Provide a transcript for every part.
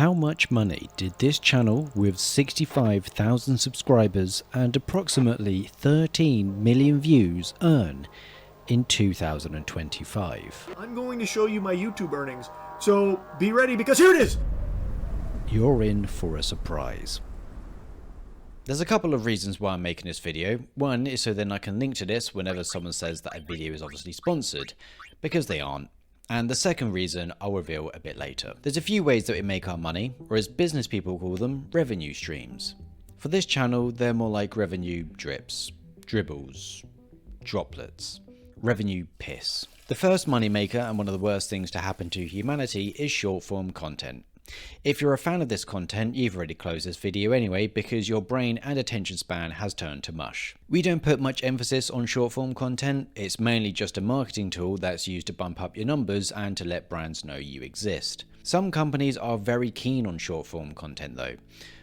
How much money did this channel with 65,000 subscribers and approximately 13 million views earn in 2025? I'm going to show you my YouTube earnings, so be ready because here it is! You're in for a surprise. There's a couple of reasons why I'm making this video. One is so then I can link to this whenever someone says that a video is obviously sponsored, because they aren't. And the second reason I'll reveal a bit later. There's a few ways that we make our money, or as business people call them, revenue streams. For this channel, they're more like revenue drips, dribbles, droplets, revenue piss. The first moneymaker and one of the worst things to happen to humanity is short form content. If you're a fan of this content, you've already closed this video anyway because your brain and attention span has turned to mush. We don't put much emphasis on short form content, it's mainly just a marketing tool that's used to bump up your numbers and to let brands know you exist. Some companies are very keen on short form content though,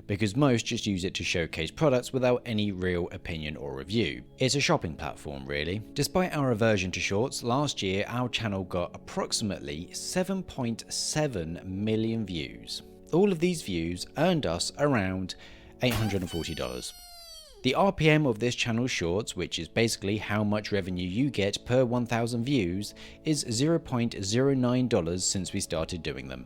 because most just use it to showcase products without any real opinion or review. It's a shopping platform really. Despite our aversion to shorts, last year our channel got approximately 7.7 million views. All of these views earned us around $840. The RPM of this channel's shorts, which is basically how much revenue you get per 1,000 views, is $0.09 since we started doing them.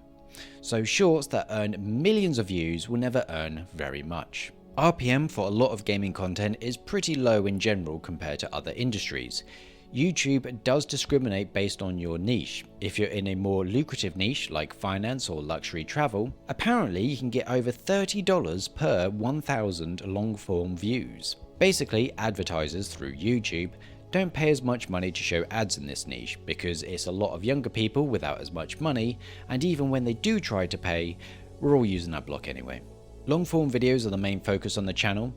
So shorts that earn millions of views will never earn very much. RPM for a lot of gaming content is pretty low in general compared to other industries. YouTube does discriminate based on your niche. If you're in a more lucrative niche like finance or luxury travel, apparently you can get over $30 per 1,000 long form views. Basically, advertisers through YouTube don't pay as much money to show ads in this niche because it's a lot of younger people without as much money, and even when they do try to pay, we're all using that block anyway. Long form videos are the main focus on the channel.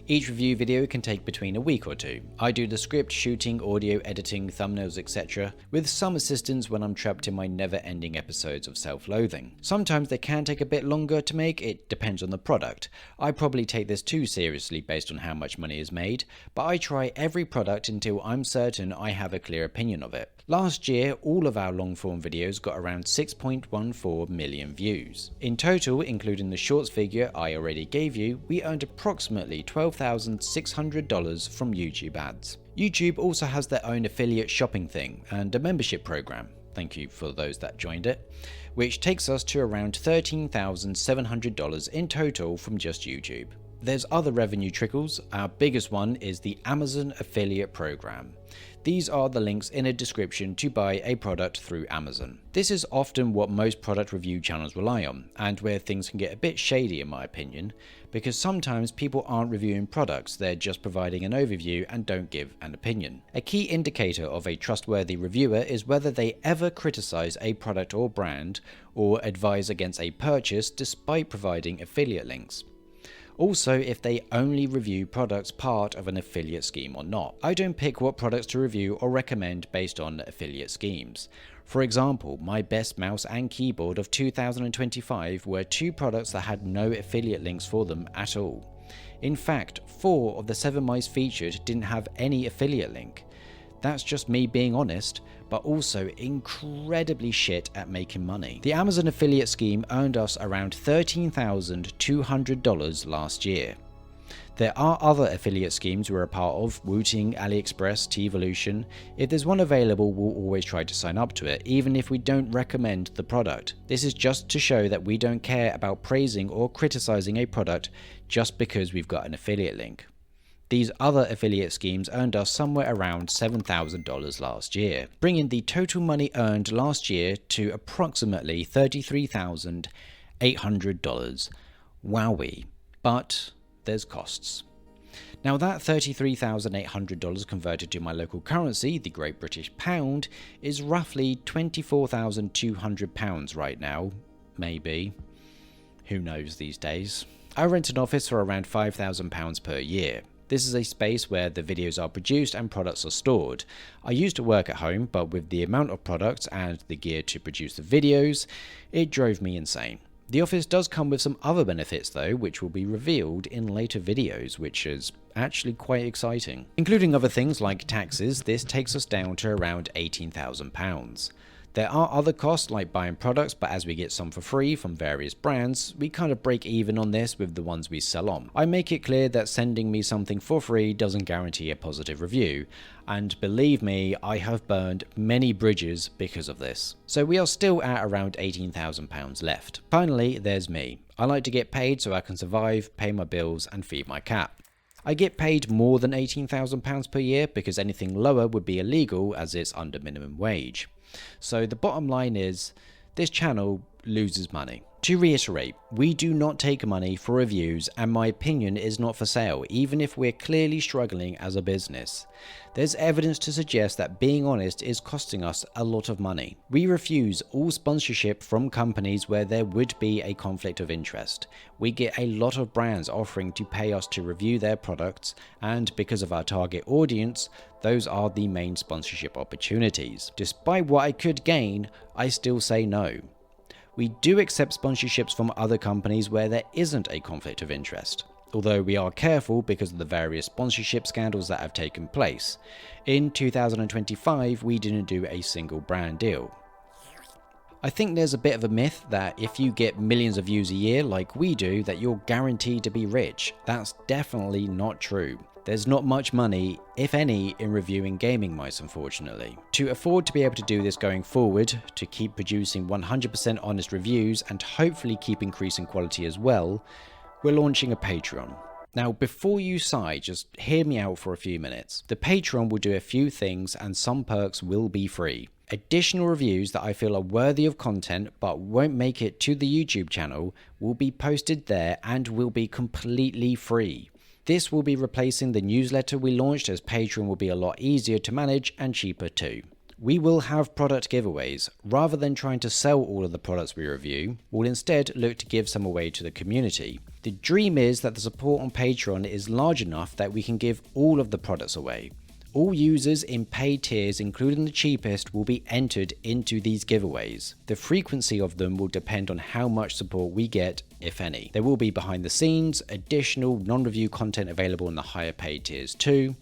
Each review video can take between a week or two. I do the script, shooting, audio, editing, thumbnails, etc. with some assistance when I'm trapped in my never-ending episodes of self-loathing. Sometimes they can take a bit longer to make, it depends on the product. I probably take this too seriously based on how much money is made, but I try every product until I'm certain I have a clear opinion of it. Last year, all of our long form videos got around 6.14 million views. In total, including the shorts figure I already gave you, we earned approximately $12,600 from YouTube ads. YouTube also has their own affiliate shopping thing and a membership program, thank you for those that joined it, which takes us to around $13,700 in total from just YouTube. There's other revenue trickles. Our biggest one is the Amazon affiliate program. These are the links in a description to buy a product through Amazon. This is often what most product review channels rely on, and where things can get a bit shady in my opinion, because sometimes people aren't reviewing products, they're just providing an overview and don't give an opinion. A key indicator of a trustworthy reviewer is whether they ever criticize a product or brand, or advise against a purchase despite providing affiliate links. Also, if they only review products part of an affiliate scheme or not. I don't pick what products to review or recommend based on affiliate schemes. For example, my best mouse and keyboard of 2025 were two products that had no affiliate links for them at all. In fact, 4 of the 7 mice featured didn't have any affiliate link. That's just me being honest, but also incredibly shit at making money. The Amazon affiliate scheme earned us around $13,200 last year. There are other affiliate schemes we're a part of, Wooting, AliExpress, Teevolution. If there's one available, we'll always try to sign up to it, even if we don't recommend the product. This is just to show that we don't care about praising or criticizing a product just because we've got an affiliate link. These other affiliate schemes earned us somewhere around $7,000 last year, bringing the total money earned last year to approximately $33,800. Wowee. But there's costs. Now that $33,800 converted to my local currency, the Great British Pound, is roughly £24,200 right now. Maybe. Who knows these days. I rent an office for around £5,000 per year. This is a space where the videos are produced and products are stored. I used to work at home, but with the amount of products and the gear to produce the videos, it drove me insane. The office does come with some other benefits though, which will be revealed in later videos, which is actually quite exciting. Including other things like taxes, this takes us down to around £18,000. There are other costs like buying products, but as we get some for free from various brands, we kind of break even on this with the ones we sell on. I make it clear that sending me something for free doesn't guarantee a positive review, and believe me, I have burned many bridges because of this. So we are still at around £18,000 left. Finally, there's me. I like to get paid so I can survive, pay my bills and feed my cat. I get paid more than £18,000 per year because anything lower would be illegal as it's under minimum wage. So the bottom line is, this channel loses money. To reiterate, we do not take money for reviews and my opinion is not for sale, even if we're clearly struggling as a business. There's evidence to suggest that being honest is costing us a lot of money. We refuse all sponsorship from companies where there would be a conflict of interest. We get a lot of brands offering to pay us to review their products, and because of our target audience, those are the main sponsorship opportunities. Despite what I could gain, I still say no. We do accept sponsorships from other companies where there isn't a conflict of interest, although we are careful because of the various sponsorship scandals that have taken place. In 2025, we didn't do a single brand deal. I think there's a bit of a myth that if you get millions of views a year like we do, that you're guaranteed to be rich. That's definitely not true. There's not much money, if any, in reviewing gaming mice, unfortunately. To afford to be able to do this going forward, to keep producing 100% honest reviews and hopefully keep increasing quality as well, we're launching a Patreon. Now, before you sigh, just hear me out for a few minutes. The Patreon will do a few things and some perks will be free. Additional reviews that I feel are worthy of content but won't make it to the YouTube channel will be posted there and will be completely free. This will be replacing the newsletter we launched, as Patreon will be a lot easier to manage and cheaper too. We will have product giveaways. Rather than trying to sell all of the products we review, we'll instead look to give some away to the community. The dream is that the support on Patreon is large enough that we can give all of the products away. All users in paid tiers, including the cheapest, will be entered into these giveaways. The frequency of them will depend on how much support we get, if any. There will be behind the scenes, additional non-review content available in the higher paid tiers too.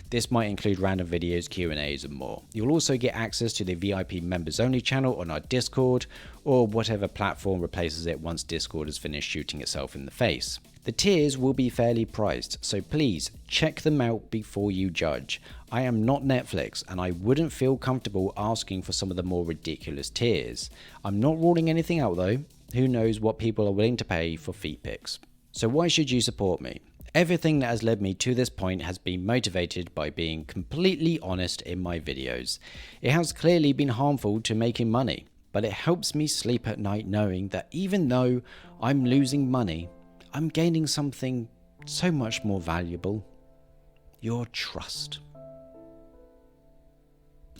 This might include random videos, Q&As and more. You'll also get access to the VIP members only channel on our Discord, or whatever platform replaces it once Discord has finished shooting itself in the face. The tiers will be fairly priced, so please check them out before you judge. I am not Netflix and I wouldn't feel comfortable asking for some of the more ridiculous tiers. I'm not ruling anything out though. Who knows what people are willing to pay for feet pics. So why should you support me? Everything that has led me to this point has been motivated by being completely honest in my videos. It has clearly been harmful to making money, but it helps me sleep at night knowing that even though I'm losing money, I'm gaining something so much more valuable: your trust.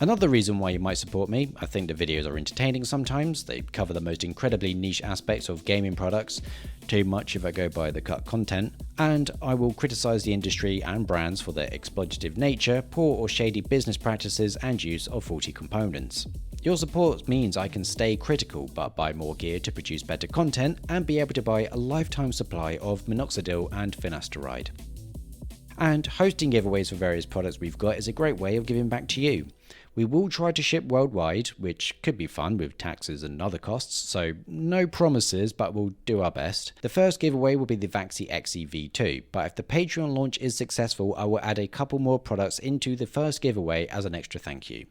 Another reason why you might support me, I think the videos are entertaining sometimes. They cover the most incredibly niche aspects of gaming products, too much if I go by the cut content, and I will criticize the industry and brands for their exploitative nature, poor or shady business practices and use of faulty components. Your support means I can stay critical but buy more gear to produce better content and be able to buy a lifetime supply of minoxidil and finasteride. And hosting giveaways for various products we've got is a great way of giving back to you. We will try to ship worldwide, which could be fun with taxes and other costs, so no promises, but we'll do our best. The first giveaway will be the Vaxi XE V2, but if the Patreon launch is successful, I will add a couple more products into the first giveaway as an extra thank you.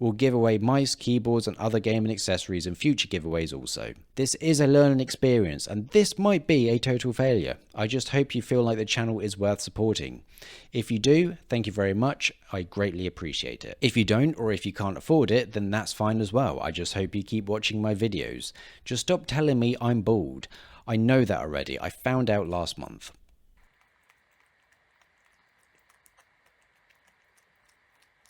We'll give away mice, keyboards and other gaming accessories in future giveaways also. This is a learning experience and this might be a total failure. I just hope you feel like the channel is worth supporting. If you do, thank you very much. I greatly appreciate it. If you don't, or if you can't afford it, then that's fine as well. I just hope you keep watching my videos. Just stop telling me I'm bald. I know that already. I found out last month.